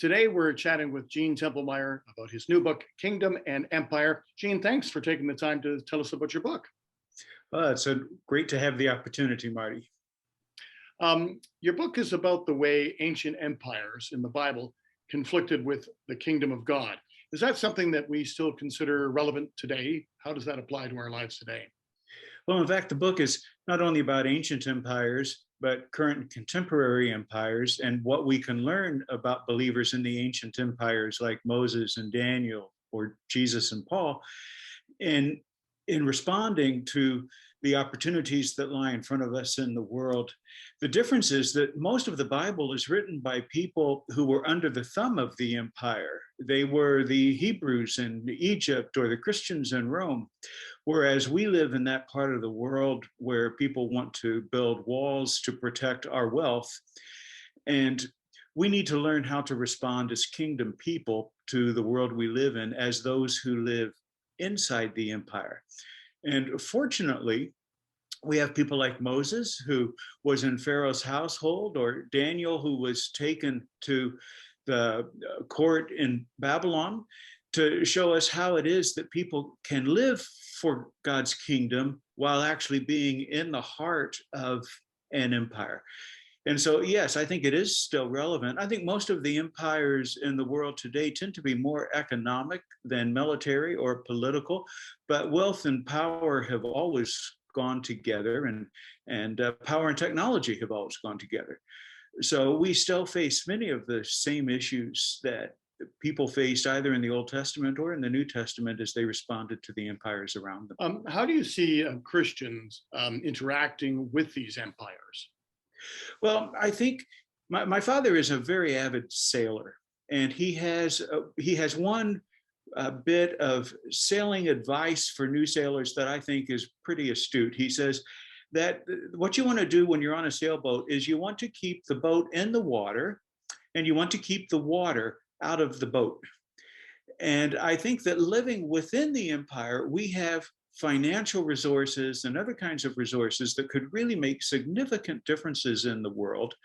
Today, we're chatting with Gene Tempelmeyer about his new book, Kingdom and Empire. Gene, thanks for taking the time to tell us about your book. It's great to have the opportunity, Marty. Your book is about the way ancient empires in the Bible conflicted with the kingdom of God. Is that something that we still consider relevant today? How does that apply to our lives today? Well, in fact, the book is not only about ancient empires, but current and contemporary empires and what we can learn about believers in the ancient empires like Moses and Daniel or Jesus and Paul in responding to the opportunities that lie in front of us in the world. The difference is that most of the Bible is written by people who were under the thumb of the empire. They were the Hebrews in Egypt or the Christians in Rome, whereas we live in that part of the world where people want to build walls to protect our wealth. And we need to learn how to respond as kingdom people to the world we live in as those who live inside the empire. And fortunately, we have people like Moses, who was in Pharaoh's household, or Daniel, who was taken to the court in Babylon, to show us how it is that people can live for God's kingdom while actually being in the heart of an empire. And so, yes, I think it is still relevant. I think most of the empires in the world today tend to be more economic than military or political, but wealth and power have always gone together, and power and technology have always gone together. So we still face many of the same issues that people faced either in the Old Testament or in the New Testament as they responded to the empires around them. How do you see Christians interacting with these empires? Well, I think my father is a very avid sailor, and he has one bit of sailing advice for new sailors that I think is pretty astute. He says that what you want to do when you're on a sailboat is you want to keep the boat in the water, and you want to keep the water out of the boat. And I think that living within the empire, we have financial resources and other kinds of resources that could really make significant differences in the world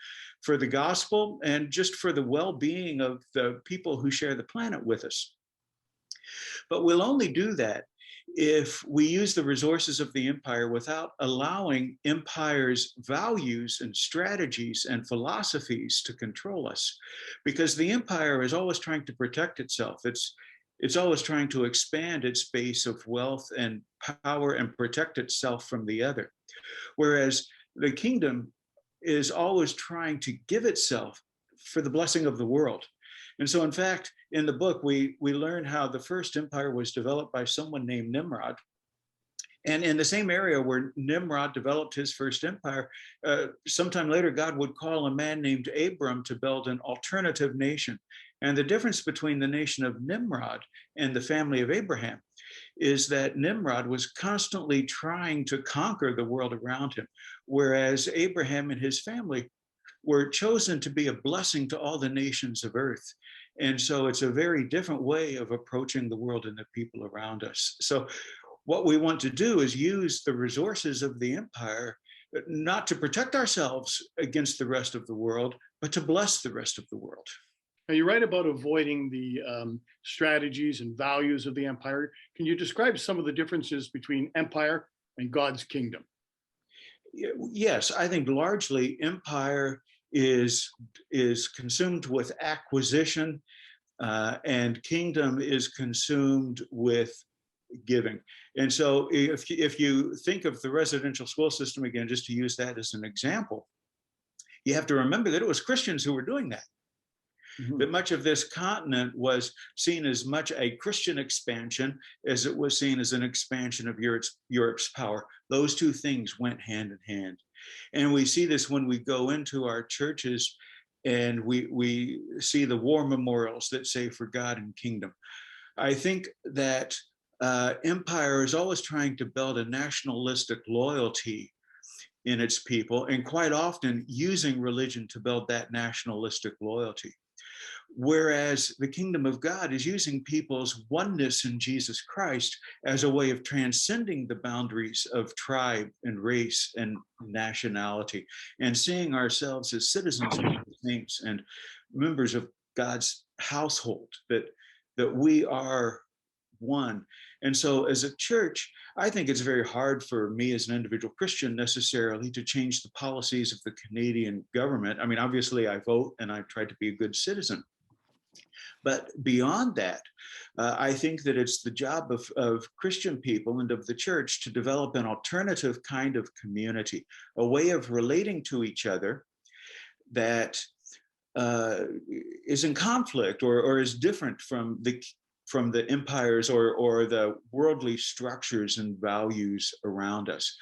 for the gospel and just for the well-being of the people who share the planet with us. But we'll only do that if we use the resources of the empire without allowing empire's values and strategies and philosophies to control us, because the empire is always trying to protect itself. It's always trying to expand its base of wealth and power and protect itself from the other. Whereas the kingdom is always trying to give itself for the blessing of the world. And so, in fact, in the book, we learn how the first empire was developed by someone named Nimrod. And in the same area where Nimrod developed his first empire, sometime later, God would call a man named Abram to build an alternative nation. And the difference between the nation of Nimrod and the family of Abraham is that Nimrod was constantly trying to conquer the world around him, whereas Abraham and his family were chosen to be a blessing to all the nations of earth. And so it's a very different way of approaching the world and the people around us. So what we want to do is use the resources of the empire, not to protect ourselves against the rest of the world, but to bless the rest of the world. Now, you write about avoiding the strategies and values of the empire. Can you describe some of the differences between empire and God's kingdom? Yes, I think largely empire is consumed with acquisition, and kingdom is consumed with giving. And so if you think of the residential school system again, just to use that as an example, you have to remember that it was Christians who were doing that. Mm-hmm. That much of this continent was seen as much a Christian expansion as it was seen as an expansion of Europe's power. Those two things went hand in hand. And we see this when we go into our churches and we see the war memorials that say for God and kingdom. I think that empire is always trying to build a nationalistic loyalty in its people, and quite often using religion to build that nationalistic loyalty. Whereas the kingdom of God is using people's oneness in Jesus Christ as a way of transcending the boundaries of tribe and race and nationality, and seeing ourselves as citizens of things and members of God's household, that we are one. And so as a church, I think it's very hard for me as an individual Christian necessarily to change the policies of the Canadian government. I mean, obviously I vote and I try to be a good citizen. But beyond that, I think that it's the job of Christian people and of the church to develop an alternative kind of community, a way of relating to each other that is in conflict or is different from the empires or the worldly structures and values around us.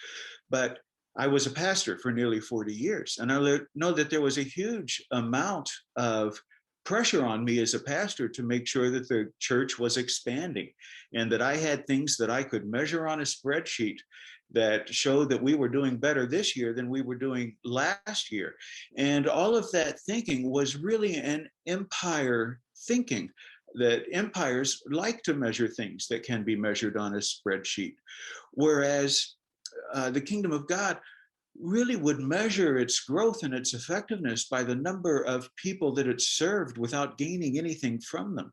But I was a pastor for nearly 40 years, and I know that there was a huge amount of pressure on me as a pastor to make sure that the church was expanding and that I had things that I could measure on a spreadsheet that showed that we were doing better this year than we were doing last year. And all of that thinking was really an empire thinking, that empires like to measure things that can be measured on a spreadsheet. Whereas the kingdom of God really would measure its growth and its effectiveness by the number of people that it served without gaining anything from them,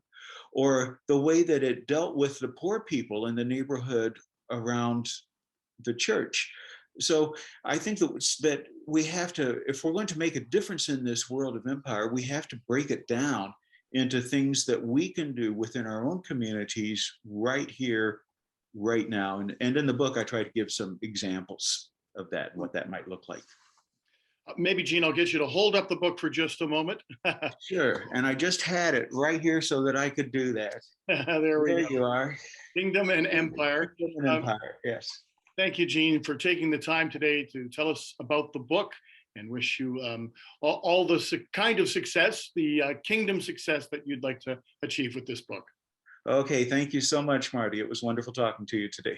or the way that it dealt with the poor people in the neighborhood around the church. So I think that we have to, if we're going to make a difference in this world of empire, we have to break it down into things that we can do within our own communities right here, right now. And in the book, I try to give some examples of that, what that might look like. Maybe, Gene, I'll get you to hold up the book for just a moment. Sure. And I just had it right here so that I could do that. There we go. You are. Kingdom and Empire. Kingdom and Empire, yes. Thank you, Gene, for taking the time today to tell us about the book, and wish you all the kind of success, the kingdom success that you'd like to achieve with this book. Okay, thank you so much, Marty. It was wonderful talking to you today.